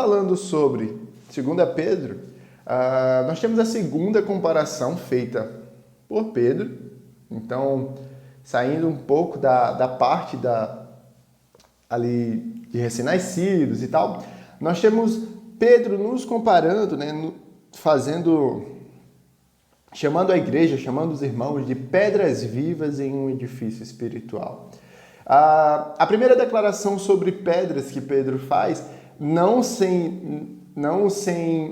falando sobre 2 Pedro, nós temos a segunda comparação feita por Pedro. Então, saindo um pouco da parte ali de recém-nascidos e tal, nós temos Pedro nos comparando, né, chamando a igreja, chamando os irmãos de pedras vivas em um edifício espiritual. A primeira declaração sobre pedras que Pedro faz, não sem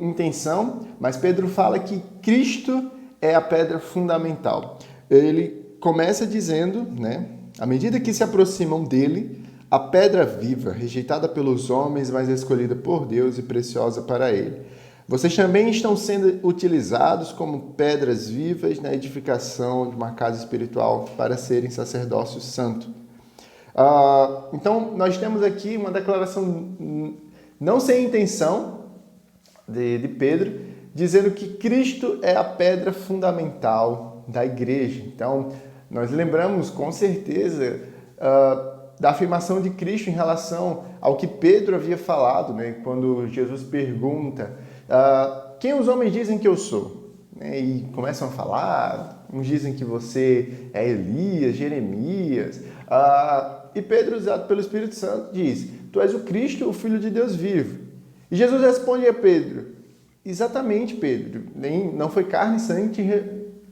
intenção, mas Pedro fala que Cristo é a pedra fundamental. Ele começa dizendo, né, à medida que se aproximam dele, a pedra viva, rejeitada pelos homens, mas escolhida por Deus e preciosa para ele. Vocês também estão sendo utilizados como pedras vivas na edificação de uma casa espiritual para serem sacerdócio santo. Então, nós temos aqui uma declaração não sem intenção de Pedro, dizendo que Cristo é a pedra fundamental da igreja. Então, nós lembramos com certeza da afirmação de Cristo em relação ao que Pedro havia falado, né? Quando Jesus pergunta, quem os homens dizem que eu sou? E começam a falar, uns dizem que você é Elias, Jeremias, e Pedro, usado pelo Espírito Santo, diz, tu és o Cristo, o Filho de Deus vivo. E Jesus responde a Pedro, exatamente, Pedro, não foi carne e sangue que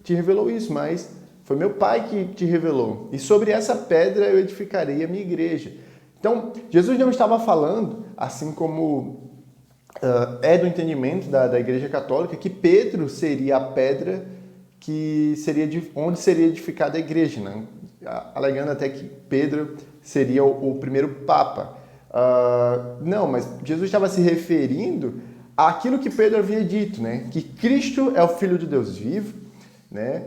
te revelou isso, mas foi meu Pai que te revelou. E sobre essa pedra eu edificarei a minha igreja. Então, Jesus não estava falando, assim como é do entendimento da Igreja Católica, que Pedro seria a pedra que seria onde seria edificada a igreja, né? Alegando até que Pedro seria o primeiro Papa. Não, mas Jesus estava se referindo àquilo que Pedro havia dito, né? Que Cristo é o Filho de Deus vivo, né?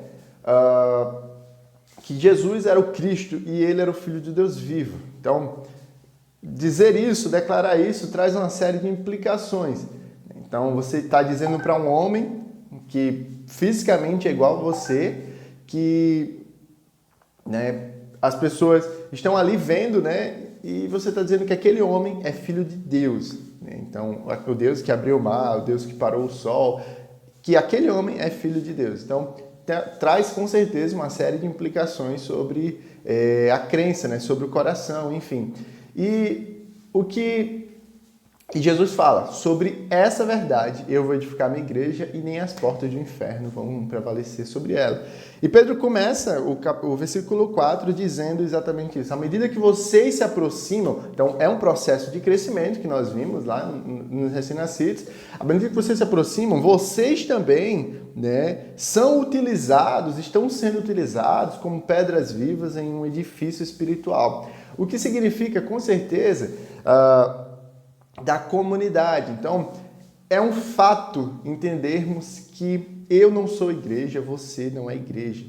Que Jesus era o Cristo e ele era o Filho de Deus vivo. Então, dizer isso, declarar isso, traz uma série de implicações. Então, você está dizendo para um homem que fisicamente é igual a você, que, né, as pessoas estão ali vendo, né, e você está dizendo que aquele homem é filho de Deus. Né? Então, o Deus que abriu o mar, o Deus que parou o sol, que aquele homem é filho de Deus. Então, traz com certeza uma série de implicações sobre a crença, né, sobre o coração, enfim. E o que Jesus fala, sobre essa verdade eu vou edificar minha igreja e nem as portas do inferno vão prevalecer sobre ela. E Pedro começa o versículo 4 dizendo exatamente isso. À medida que vocês se aproximam, então é um processo de crescimento que nós vimos lá nos recém-nascidos, à medida que vocês se aproximam, vocês também, né, estão sendo utilizados como pedras vivas em um edifício espiritual. O que significa, com certeza, da comunidade. Então, é um fato entendermos que eu não sou igreja, você não é igreja.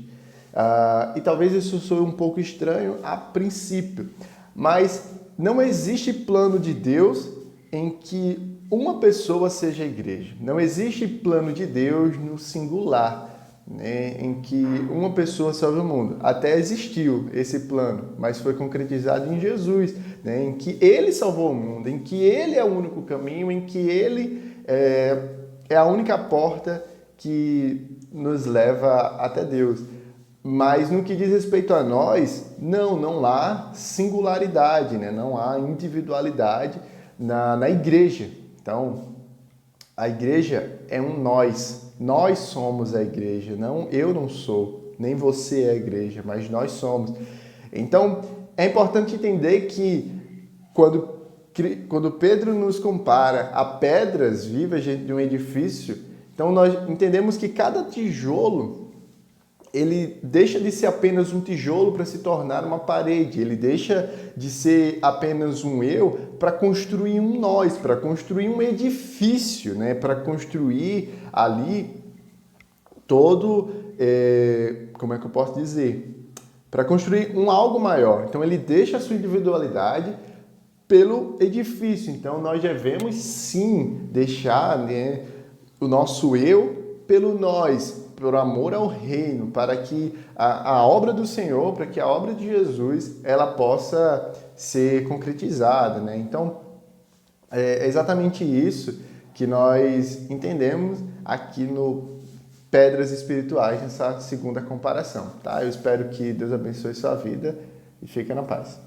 E talvez isso soe um pouco estranho a princípio, mas não existe plano de Deus em que uma pessoa seja igreja. Não existe plano de Deus no singular, né, em que uma pessoa salve o mundo. Até existiu esse plano, mas foi concretizado em Jesus, né, em que ele salvou o mundo, em que ele é o único caminho, em que ele é a única porta que nos leva até Deus. Mas no que diz respeito a nós, não há singularidade, né, não há individualidade na igreja. Então, a igreja é um nós. Nós somos a igreja, eu não sou, nem você é a igreja, mas nós somos. Então, é importante entender que quando Pedro nos compara a pedras vivas de um edifício, então nós entendemos que cada tijolo, ele deixa de ser apenas um tijolo para se tornar uma parede, ele deixa de ser apenas um eu para construir um nós, para construir um edifício, né? Para construir ali todo, como é que eu posso dizer? Para construir algo maior. Então ele deixa a sua individualidade pelo edifício. Então nós devemos sim deixar, né, o nosso eu pelo nós, por amor ao reino, para que a obra do Senhor, para que a obra de Jesus, ela possa ser concretizada, né? Então, É exatamente isso que nós entendemos aqui no Pedras Espirituais, nessa segunda comparação, tá? Eu espero que Deus abençoe sua vida e fica na paz.